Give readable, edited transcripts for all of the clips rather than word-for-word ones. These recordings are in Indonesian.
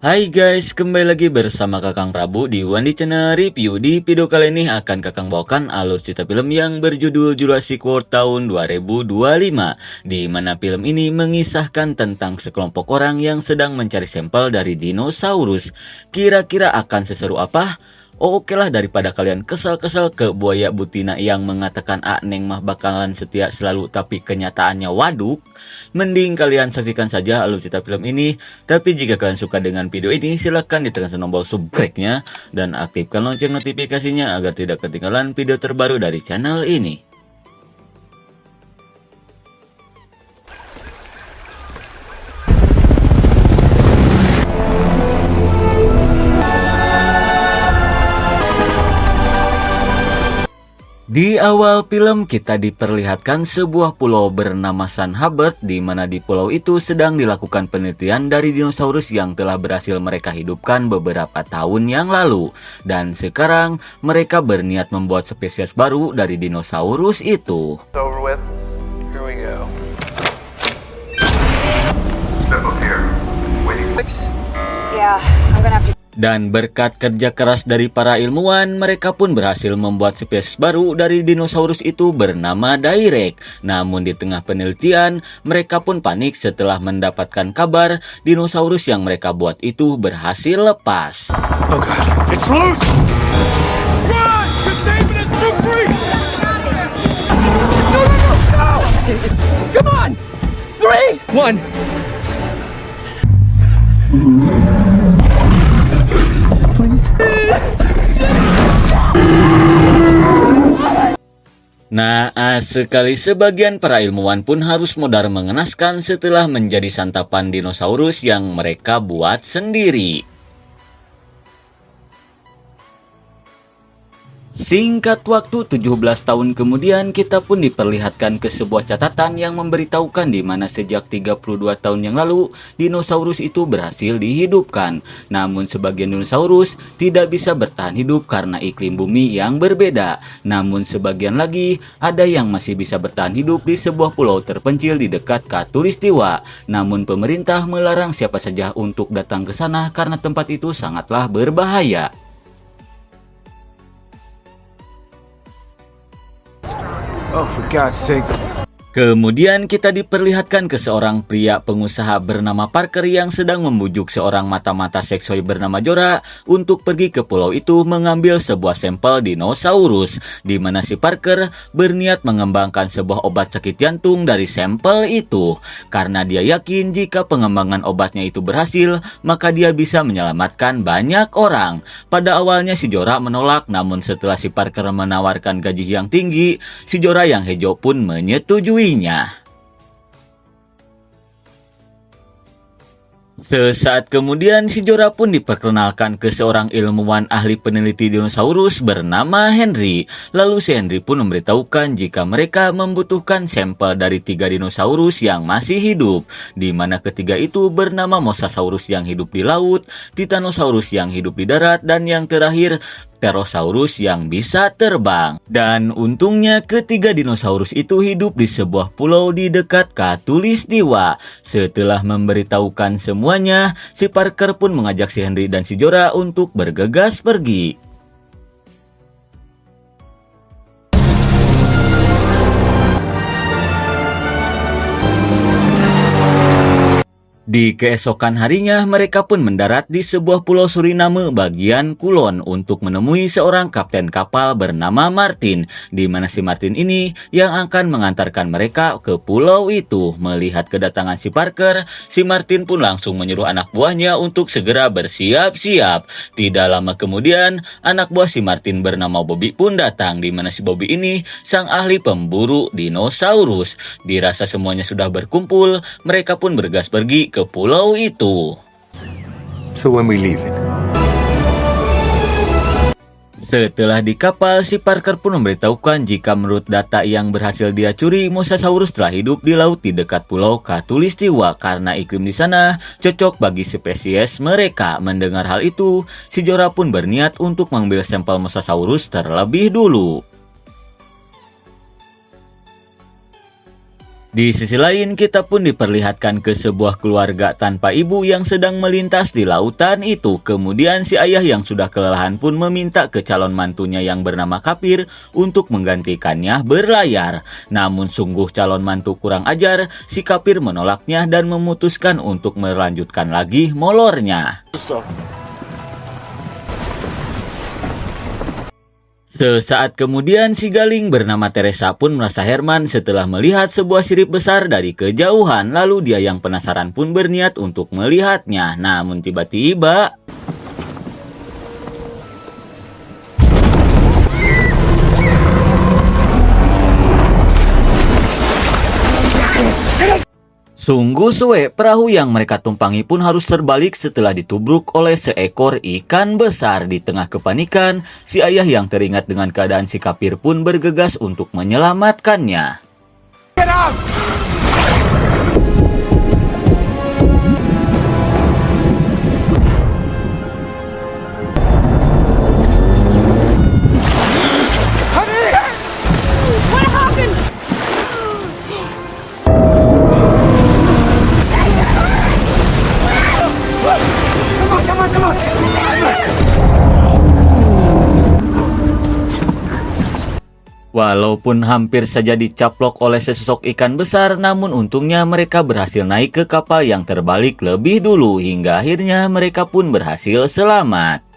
Hai guys, kembali lagi bersama Kakang Prabu di Wandi Channel Review. Di video kali ini akan Kakang bawakan alur cerita film yang berjudul Jurassic World tahun 2025, di mana film ini mengisahkan tentang sekelompok orang yang sedang mencari sampel dari dinosaurus. Kira-kira akan seseru apa? Oke lah, daripada kalian kesel-kesel ke buaya butina yang mengatakan Neng mah bakalan setia selalu tapi kenyataannya waduk, mending kalian saksikan saja alur cerita film ini. Tapi jika kalian suka dengan video ini, silahkan ditekan tombol subscribe-nya dan aktifkan lonceng notifikasinya agar tidak ketinggalan video terbaru dari channel ini. Di awal film kita diperlihatkan sebuah pulau bernama San Hubbard, di mana di pulau itu sedang dilakukan penelitian dari dinosaurus yang telah berhasil mereka hidupkan beberapa tahun yang lalu. Dan sekarang mereka berniat membuat spesies baru dari dinosaurus itu. Dan berkat kerja keras dari para ilmuwan, mereka pun berhasil membuat spesies baru dari dinosaurus itu bernama Direct. Namun di tengah penelitian, mereka pun panik setelah mendapatkan kabar dinosaurus yang mereka buat itu berhasil lepas. Oh God, it's loose! Run! Containment is too free! No! Come on! 3, 1. Naas sekali, sebagian para ilmuwan pun harus modar mengenaskan setelah menjadi santapan dinosaurus yang mereka buat sendiri. Singkat waktu 17 tahun kemudian, kita pun diperlihatkan ke sebuah catatan yang memberitahukan di mana sejak 32 tahun yang lalu dinosaurus itu berhasil dihidupkan. Namun sebagian dinosaurus tidak bisa bertahan hidup karena iklim bumi yang berbeda. Namun sebagian lagi ada yang masih bisa bertahan hidup di sebuah pulau terpencil di dekat Khatulistiwa. Namun pemerintah melarang siapa saja untuk datang ke sana karena tempat itu sangatlah berbahaya. Oh, for God's sake. Kemudian kita diperlihatkan ke seorang pria pengusaha bernama Parker yang sedang membujuk seorang mata-mata seksoi bernama Jorah untuk pergi ke pulau itu mengambil sebuah sampel dinosaurus, di mana si Parker berniat mengembangkan sebuah obat sakit jantung dari sampel itu. Karena dia yakin jika pengembangan obatnya itu berhasil, maka dia bisa menyelamatkan banyak orang. Pada awalnya si Jorah menolak, namun setelah si Parker menawarkan gaji yang tinggi, si Jorah yang hijau pun menyetujui. Sesaat kemudian si Jorah pun diperkenalkan ke seorang ilmuwan ahli peneliti dinosaurus bernama Henry. Lalu si Henry pun memberitahukan jika mereka membutuhkan sampel dari 3 dinosaurus yang masih hidup, di mana ketiga itu bernama Mosasaurus yang hidup di laut, Titanosaurus yang hidup di darat, dan yang terakhir Pterosaurus yang bisa terbang. Dan untungnya ketiga dinosaurus itu hidup di sebuah pulau di dekat Khatulistiwa. Setelah memberitahukan semuanya, si Parker pun mengajak si Henry dan si Jorah untuk bergegas pergi. Di keesokan harinya, mereka pun mendarat di sebuah pulau Suriname bagian kulon untuk menemui seorang kapten kapal bernama Martin, di mana si Martin ini yang akan mengantarkan mereka ke pulau itu. Melihat kedatangan si Parker, si Martin pun langsung menyuruh anak buahnya untuk segera bersiap-siap. Tidak lama kemudian, anak buah si Martin bernama Bobby pun datang, di mana si Bobby ini sang ahli pemburu dinosaurus. Dirasa semuanya sudah berkumpul, mereka pun bergas pergi ke pulau itu. So when we leaving? Setelah di kapal, si Parker pun memberitahukan jika menurut data yang berhasil dia curi, Mosasaurus telah hidup di laut di dekat pulau Khatulistiwa karena iklim di sana cocok bagi spesies mereka. Mendengar hal itu, si Jorah pun berniat untuk mengambil sampel Mosasaurus terlebih dulu. Di sisi lain, kita pun diperlihatkan ke sebuah keluarga tanpa ibu yang sedang melintas di lautan itu. Kemudian si ayah yang sudah kelelahan pun meminta ke calon mantunya yang bernama Kapir untuk menggantikannya berlayar. Namun sungguh calon mantu kurang ajar, si Kapir menolaknya dan memutuskan untuk melanjutkan lagi molornya. Sesaat kemudian si Galing bernama Teresa pun merasa Herman setelah melihat sebuah sirip besar dari kejauhan. Lalu dia yang penasaran pun berniat untuk melihatnya. Namun tiba-tiba sungguh suwe, perahu yang mereka tumpangi pun harus terbalik setelah ditubruk oleh seekor ikan besar. Di tengah kepanikan, si ayah yang teringat dengan keadaan si Kapir pun bergegas untuk menyelamatkannya. Get out! What happened? Come on! Walaupun hampir saja dicaplok oleh sesosok ikan besar, namun untungnya mereka berhasil naik ke kapal yang terbalik lebih dulu hingga akhirnya mereka pun berhasil selamat.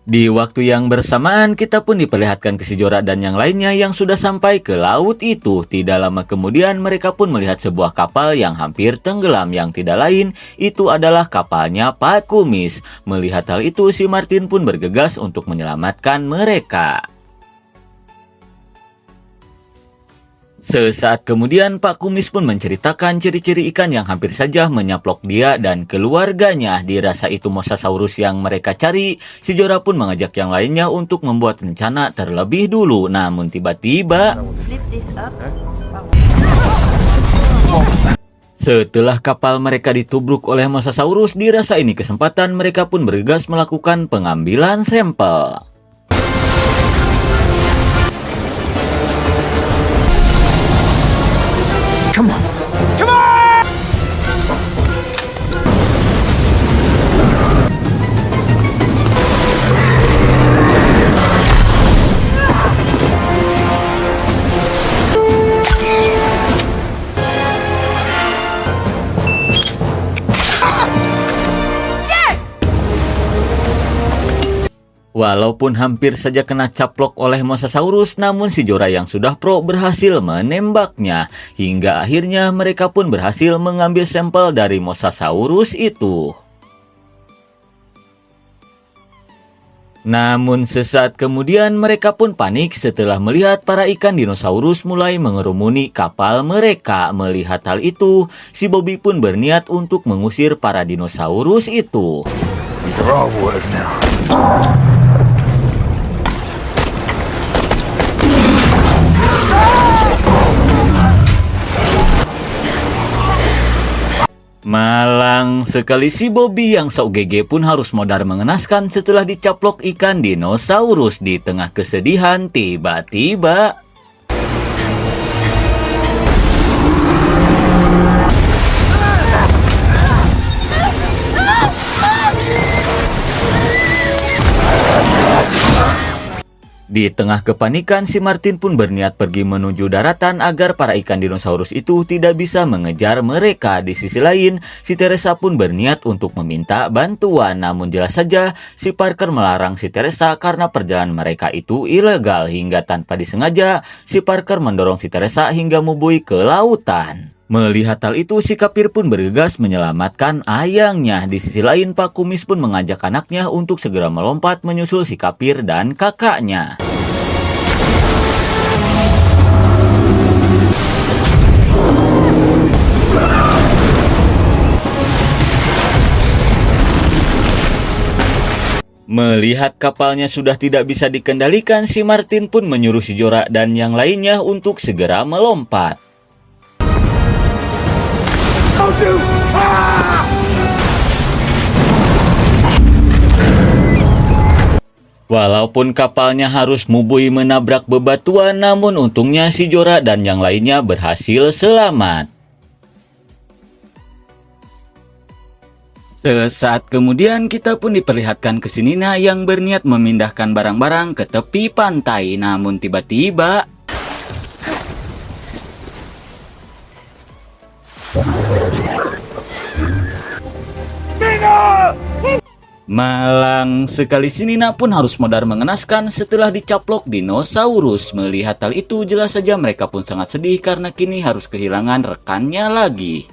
Di waktu yang bersamaan, kita pun diperlihatkan ke si Jorah dan yang lainnya yang sudah sampai ke laut itu. Tidak lama kemudian, mereka pun melihat sebuah kapal yang hampir tenggelam, yang tidak lain itu adalah kapalnya Pak Kumis. Melihat hal itu, si Martin pun bergegas untuk menyelamatkan mereka. Sesaat kemudian, Pak Kumis pun menceritakan ciri-ciri ikan yang hampir saja menyaplok dia dan keluarganya. Dirasa itu mosasaurus yang mereka cari, si Jorah pun mengajak yang lainnya untuk membuat rencana terlebih dulu. Namun tiba-tiba, Flip this up. setelah kapal mereka ditubruk oleh mosasaurus, dirasa ini kesempatan mereka pun bergegas melakukan pengambilan sampel. Come on! Come on! Walaupun hampir saja kena caplok oleh mosasaurus, namun si Jorah yang sudah pro berhasil menembaknya. Hingga akhirnya mereka pun berhasil mengambil sampel dari mosasaurus itu. Namun sesaat kemudian mereka pun panik setelah melihat para ikan dinosaurus mulai mengerumuni kapal mereka. Melihat hal itu, si Bobby pun berniat untuk mengusir para dinosaurus itu. These are all wars now. Malang sekali si Bobby yang sok GG pun harus modar mengenaskan setelah dicaplok ikan dinosaurus. Di tengah kesedihan, tiba-tiba di tengah kepanikan, si Martin pun berniat pergi menuju daratan agar para ikan dinosaurus itu tidak bisa mengejar mereka. Di sisi lain, si Teresa pun berniat untuk meminta bantuan. Namun jelas saja, si Parker melarang si Teresa karena perjalanan mereka itu ilegal. Hingga tanpa disengaja, si Parker mendorong si Teresa hingga membui ke lautan. Melihat hal itu, si Kapir pun bergegas menyelamatkan ayangnya. Di sisi lain, Pak Kumis pun mengajak anaknya untuk segera melompat menyusul si Kapir dan kakaknya. Melihat kapalnya sudah tidak bisa dikendalikan, si Martin pun menyuruh si Jorah dan yang lainnya untuk segera melompat. Walaupun kapalnya harus mubui menabrak bebatuan, namun untungnya si Jorah dan yang lainnya berhasil selamat. Sesaat kemudian kita pun diperlihatkan ke si Nina yang berniat memindahkan barang-barang ke tepi pantai. Namun tiba-tiba malang sekali si Nina pun harus modar mengenaskan setelah dicaplok dinosaurus. Melihat hal itu jelas saja mereka pun sangat sedih karena kini harus kehilangan rekannya lagi.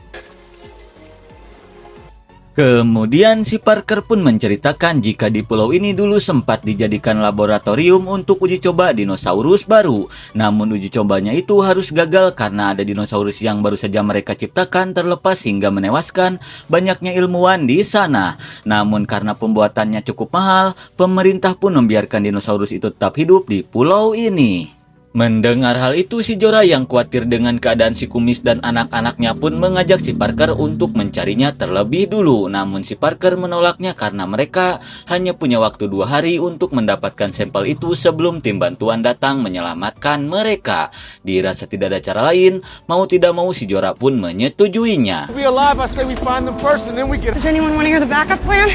Kemudian si Parker pun menceritakan jika di pulau ini dulu sempat dijadikan laboratorium untuk uji coba dinosaurus baru. Namun uji cobanya itu harus gagal karena ada dinosaurus yang baru saja mereka ciptakan terlepas hingga menewaskan banyaknya ilmuwan di sana. Namun karena pembuatannya cukup mahal, pemerintah pun membiarkan dinosaurus itu tetap hidup di pulau ini. Mendengar hal itu, si Jorah yang khawatir dengan keadaan si Kumis dan anak-anaknya pun mengajak si Parker untuk mencarinya terlebih dulu. Namun si Parker menolaknya karena mereka hanya punya waktu 2 hari untuk mendapatkan sampel itu sebelum tim bantuan datang menyelamatkan mereka. Dirasa tidak ada cara lain, mau tidak mau si Jorah pun menyetujuinya. To be alive, I say we find them first and then we get. Does anyone want to hear the backup plan?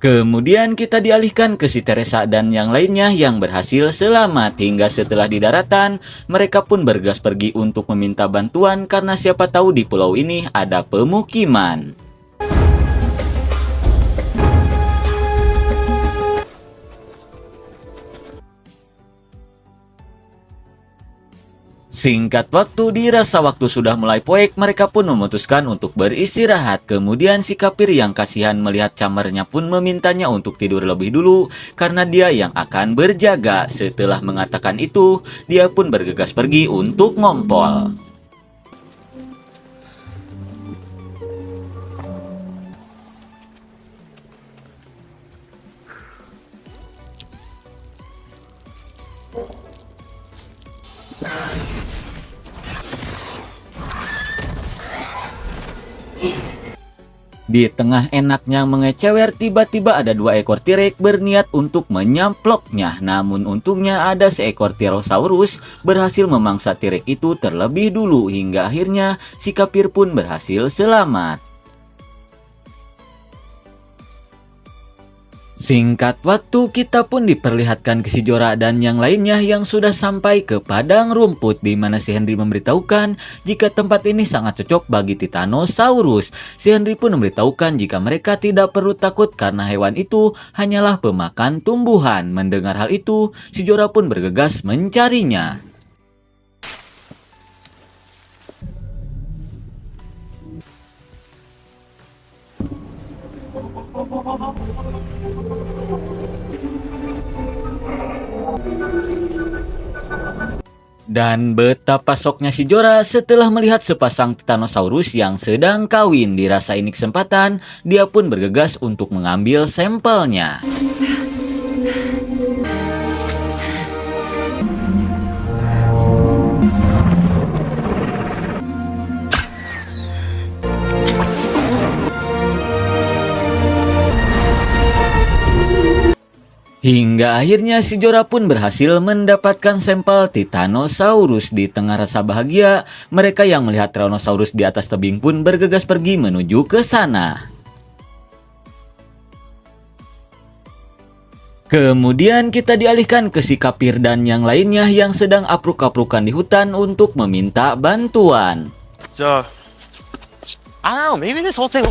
Kemudian kita dialihkan ke si Teresa dan yang lainnya yang berhasil selamat. Hingga setelah di daratan, mereka pun bergas pergi untuk meminta bantuan karena siapa tahu di pulau ini ada pemukiman. Singkat waktu, dirasa waktu sudah mulai poek, mereka pun memutuskan untuk beristirahat. Kemudian si Kapir yang kasihan melihat camarnya pun memintanya untuk tidur lebih dulu karena dia yang akan berjaga. Setelah mengatakan itu, dia pun bergegas pergi untuk ngompol. Di tengah enaknya mengecewer, tiba-tiba ada 2 ekor T-Rex berniat untuk menyamploknya. Namun untungnya ada seekor Tyrannosaurus berhasil memangsa T-Rex itu terlebih dulu hingga akhirnya si Kapir pun berhasil selamat. Singkat waktu, kita pun diperlihatkan ke si Jorah dan yang lainnya yang sudah sampai ke padang rumput, di mana si Henry memberitahukan jika tempat ini sangat cocok bagi Titanosaurus. Si Henry pun memberitahukan jika mereka tidak perlu takut karena hewan itu hanyalah pemakan tumbuhan. Mendengar hal itu, si Jorah pun bergegas mencarinya. Dan betapa syoknya si Jorah setelah melihat sepasang Titanosaurus yang sedang kawin. Dirasa ini kesempatan, dia pun bergegas untuk mengambil sampelnya. Hingga akhirnya si Jorah pun berhasil mendapatkan sampel Titanosaurus. Di tengah rasa bahagia, mereka yang melihat Tyrannosaurus di atas tebing pun bergegas pergi menuju ke sana. Kemudian kita dialihkan ke si Kapir dan yang lainnya yang sedang apruk-aprukan di hutan untuk meminta bantuan. So, I don't know, maybe this whole thing.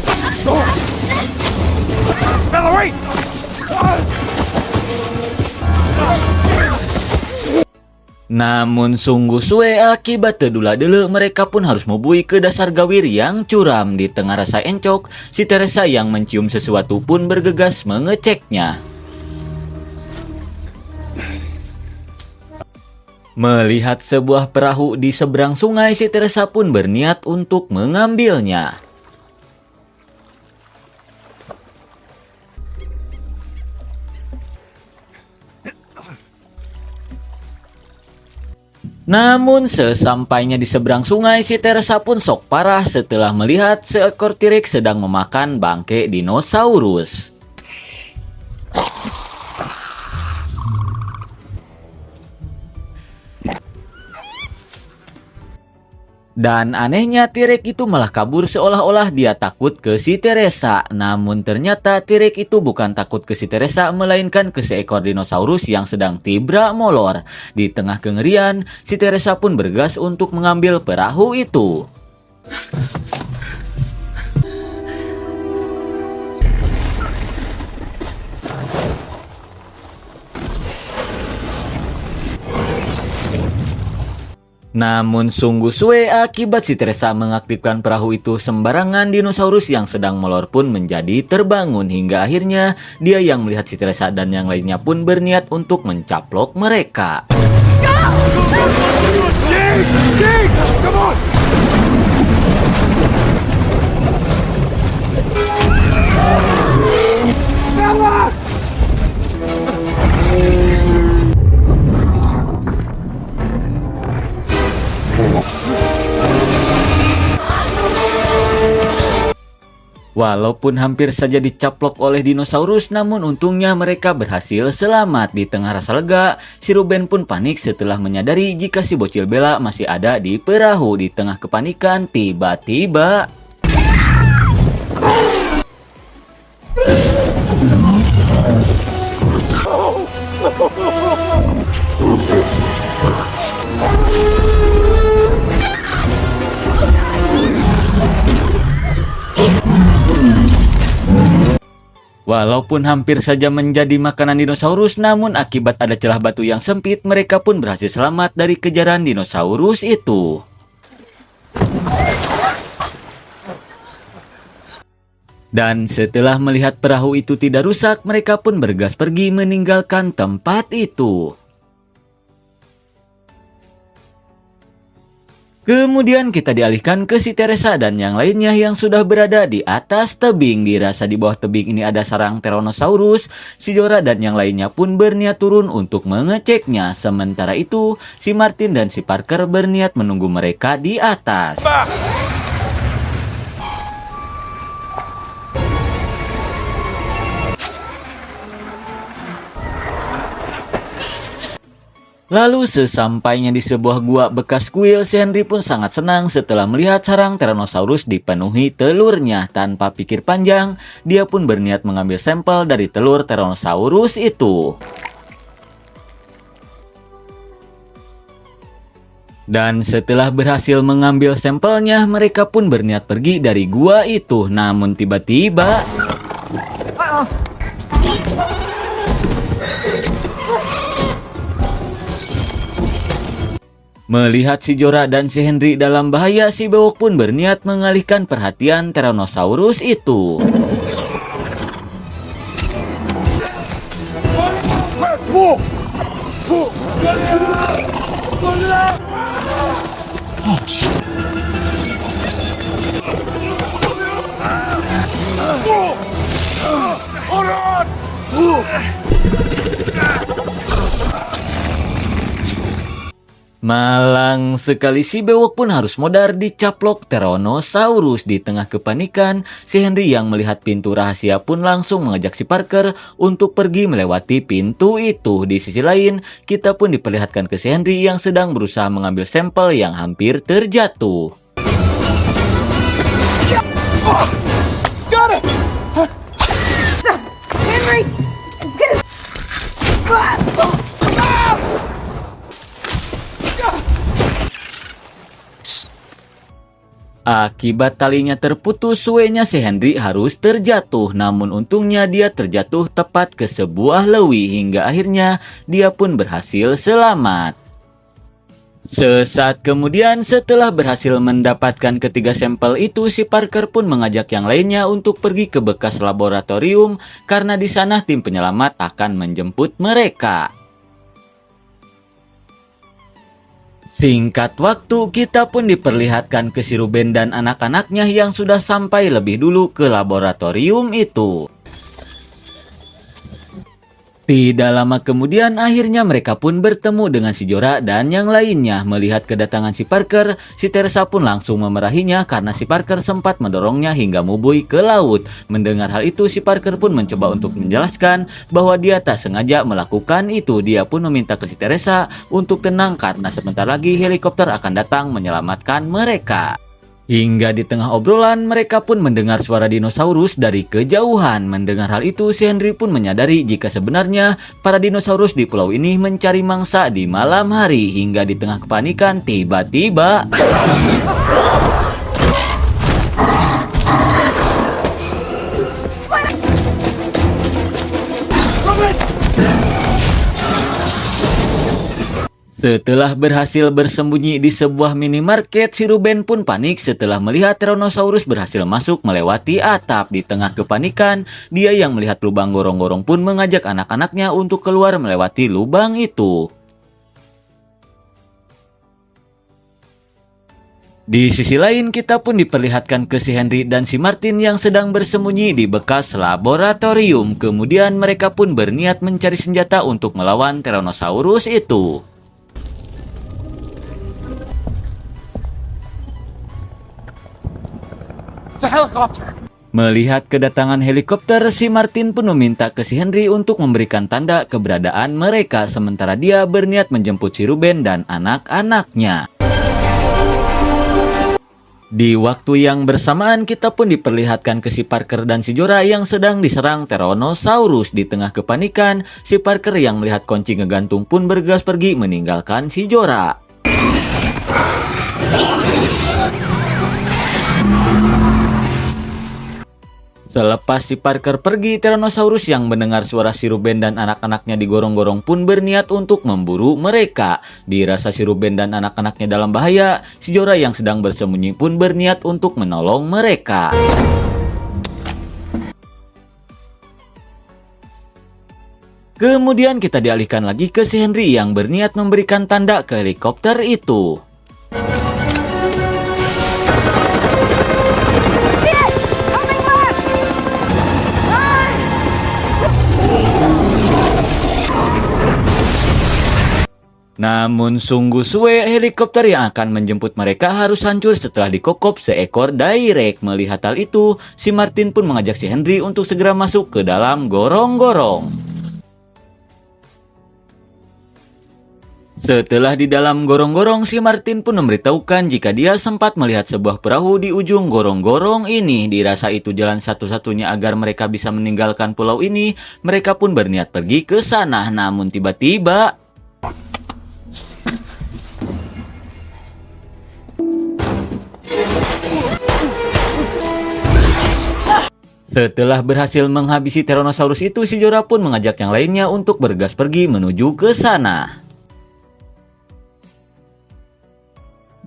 Bella, wait! Namun sungguh suwe akibat tedula-dele, mereka pun harus mubui ke dasar gawir yang curam. Di tengah rasa encok, si Teresa yang mencium sesuatu pun bergegas mengeceknya. Melihat sebuah perahu di seberang sungai, si Teresa pun berniat untuk mengambilnya. Namun sesampainya di seberang sungai, si Teresa pun sok parah setelah melihat seekor T-Rex sedang memakan bangke dinosaurus. Dan anehnya T-Rex itu malah kabur seolah-olah dia takut ke si Teresa. Namun ternyata T-Rex itu bukan takut ke si Teresa, melainkan ke seekor dinosaurus yang sedang tibra molor. Di tengah kengerian, si Teresa pun bergas untuk mengambil perahu itu. Namun sungguh suwe akibat si Teresa mengaktifkan perahu itu sembarangan, dinosaurus yang sedang molor pun menjadi terbangun hingga akhirnya dia yang melihat si Teresa dan yang lainnya pun berniat untuk mencaplok mereka. Dig! Come on! Walaupun hampir saja dicaplok oleh dinosaurus, namun untungnya mereka berhasil selamat. Di tengah rasa lega, si Ruben pun panik setelah menyadari jika si bocil Bella masih ada di perahu. Di tengah kepanikan, tiba-tiba walaupun hampir saja menjadi makanan dinosaurus, namun akibat ada celah batu yang sempit, mereka pun berhasil selamat dari kejaran dinosaurus itu. Dan setelah melihat perahu itu tidak rusak, mereka pun bergas pergi meninggalkan tempat itu. Kemudian kita dialihkan ke si Teresa dan yang lainnya yang sudah berada di atas tebing. Dirasa di bawah tebing ini ada sarang Tyrannosaurus, si Jorah dan yang lainnya pun berniat turun untuk mengeceknya. Sementara itu, si Martin dan si Parker berniat menunggu mereka di atas. Lalu sesampainya di sebuah gua bekas kuil, si Henry pun sangat senang setelah melihat sarang Tyrannosaurus dipenuhi telurnya. Tanpa pikir panjang, dia pun berniat mengambil sampel dari telur Tyrannosaurus itu. Dan setelah berhasil mengambil sampelnya, mereka pun berniat pergi dari gua itu. Namun tiba-tiba melihat si Jorah dan si Henry dalam bahaya, si Bewok pun berniat mengalihkan perhatian Tyrannosaurus itu. Malang sekali, si Bewok pun harus modar dicaplok Tyrannosaurus. Di tengah kepanikan, si Henry yang melihat pintu rahasia pun langsung mengajak si Parker untuk pergi melewati pintu itu. Di sisi lain, kita pun diperlihatkan ke si Henry yang sedang berusaha mengambil sampel yang hampir terjatuh. Got it! Henry! It's gonna... Akibat talinya terputus, suenya si Henry harus terjatuh. Namun untungnya dia terjatuh tepat ke sebuah lewi hingga akhirnya dia pun berhasil selamat. Sesaat kemudian setelah berhasil mendapatkan ketiga sampel itu, si Parker pun mengajak yang lainnya untuk pergi ke bekas laboratorium karena di sana tim penyelamat akan menjemput mereka. Singkat waktu, kita pun diperlihatkan ke si Ruben dan anak-anaknya yang sudah sampai lebih dulu ke laboratorium itu. Tidak lama kemudian akhirnya mereka pun bertemu dengan si Jorah dan yang lainnya. Melihat kedatangan si Parker, si Teresa pun langsung memarahinya karena si Parker sempat mendorongnya hingga mubui ke laut. Mendengar hal itu, si Parker pun mencoba untuk menjelaskan bahwa dia tak sengaja melakukan itu. Dia pun meminta ke si Teresa untuk tenang karena sebentar lagi helikopter akan datang menyelamatkan mereka. Hingga di tengah obrolan, mereka pun mendengar suara dinosaurus dari kejauhan. Mendengar hal itu, si Henry pun menyadari jika sebenarnya para dinosaurus di pulau ini mencari mangsa di malam hari. Hingga di tengah kepanikan, tiba-tiba setelah berhasil bersembunyi di sebuah minimarket, si Ruben pun panik setelah melihat Tyrannosaurus berhasil masuk melewati atap. Di tengah kepanikan, dia yang melihat lubang gorong-gorong pun mengajak anak-anaknya untuk keluar melewati lubang itu. Di sisi lain, kita pun diperlihatkan ke si Henry dan si Martin yang sedang bersembunyi di bekas laboratorium. Kemudian mereka pun berniat mencari senjata untuk melawan Tyrannosaurus itu. It's a helicopter. Melihat kedatangan helikopter, si Martin pun meminta ke si Henry untuk memberikan tanda keberadaan mereka, sementara dia berniat menjemput si Ruben dan anak-anaknya. Di waktu yang bersamaan, kita pun diperlihatkan ke si Parker dan si Jorah yang sedang diserang Tyrannosaurus. Di tengah kepanikan, si Parker yang melihat kunci ngegantung pun bergegas pergi meninggalkan si Jorah. Selepas si Parker pergi, Tyrannosaurus yang mendengar suara si Ruben dan anak-anaknya digorong-gorong pun berniat untuk memburu mereka. Dirasa si Ruben dan anak-anaknya dalam bahaya, si Jorah yang sedang bersembunyi pun berniat untuk menolong mereka. Kemudian kita dialihkan lagi ke si Henry yang berniat memberikan tanda ke helikopter itu. Namun sungguh suwe, helikopter yang akan menjemput mereka harus hancur setelah dikokop seekor direct. Melihat hal itu, si Martin pun mengajak si Henry untuk segera masuk ke dalam gorong-gorong. Setelah di dalam gorong-gorong, si Martin pun memberitahukan jika dia sempat melihat sebuah perahu di ujung gorong-gorong ini. Dirasa itu jalan satu-satunya agar mereka bisa meninggalkan pulau ini, mereka pun berniat pergi ke sana. Namun tiba-tiba setelah berhasil menghabisi Tyrannosaurus itu, si Jorah pun mengajak yang lainnya untuk bergas pergi menuju ke sana.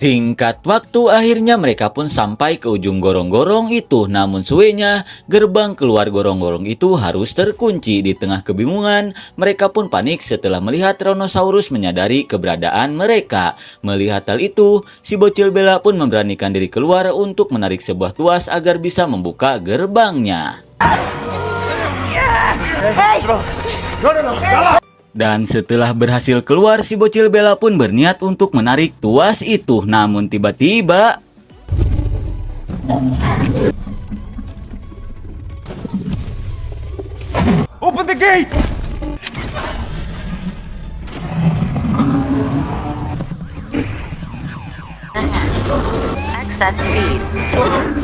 Singkat waktu, akhirnya mereka pun sampai ke ujung gorong-gorong itu. Namun suenya, gerbang keluar gorong-gorong itu harus terkunci. Di tengah kebingungan, mereka pun panik setelah melihat Tyrannosaurus menyadari keberadaan mereka. Melihat hal itu, si bocil Bella pun memberanikan diri keluar untuk menarik sebuah tuas agar bisa membuka gerbangnya. Dan setelah berhasil keluar, si bocil Bella pun berniat untuk menarik tuas itu. Namun tiba-tiba Open the gate! Access speed slow.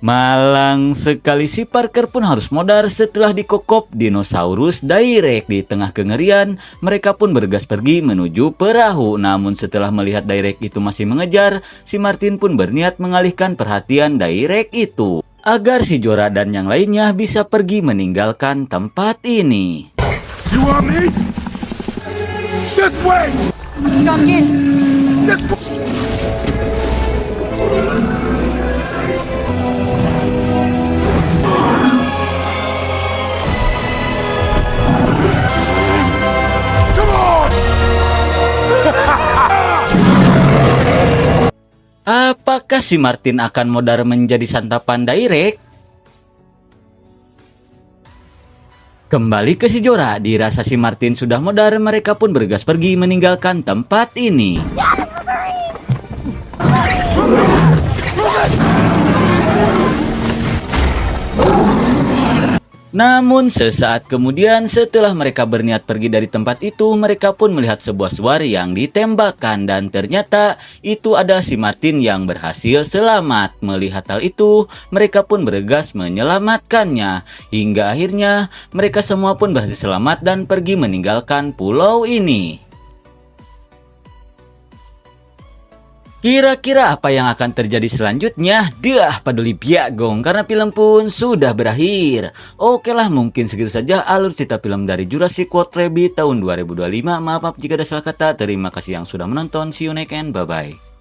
malang sekali, si Parker pun harus modar setelah dikokop dinosaurus direct. Di tengah kengerian, mereka pun bergas pergi menuju perahu. Namun setelah melihat direct itu masih mengejar, si Martin pun berniat mengalihkan perhatian direct itu agar si Jorah dan yang lainnya bisa pergi meninggalkan tempat ini. You want me? This way! Jump in. This way! Come on! Apakah si Martin akan modar menjadi santapan direct? Kembali ke si Jorah, dirasa si Martin sudah modar, mereka pun bergegas pergi meninggalkan tempat ini. Namun sesaat kemudian setelah mereka berniat pergi dari tempat itu, mereka pun melihat sebuah suara yang ditembakkan dan ternyata itu ada si Martin yang berhasil selamat. Melihat hal itu, mereka pun bergegas menyelamatkannya. Hingga akhirnya mereka semua pun berhasil selamat dan pergi meninggalkan pulau ini. Kira-kira apa yang akan terjadi selanjutnya? Dah peduli biagong, karena film pun sudah berakhir. Oke lah, mungkin segitu saja alur cerita film dari Jurassic World Rabbit tahun 2025. Maaf jika ada salah kata. Terima kasih yang sudah menonton. See you next and bye-bye.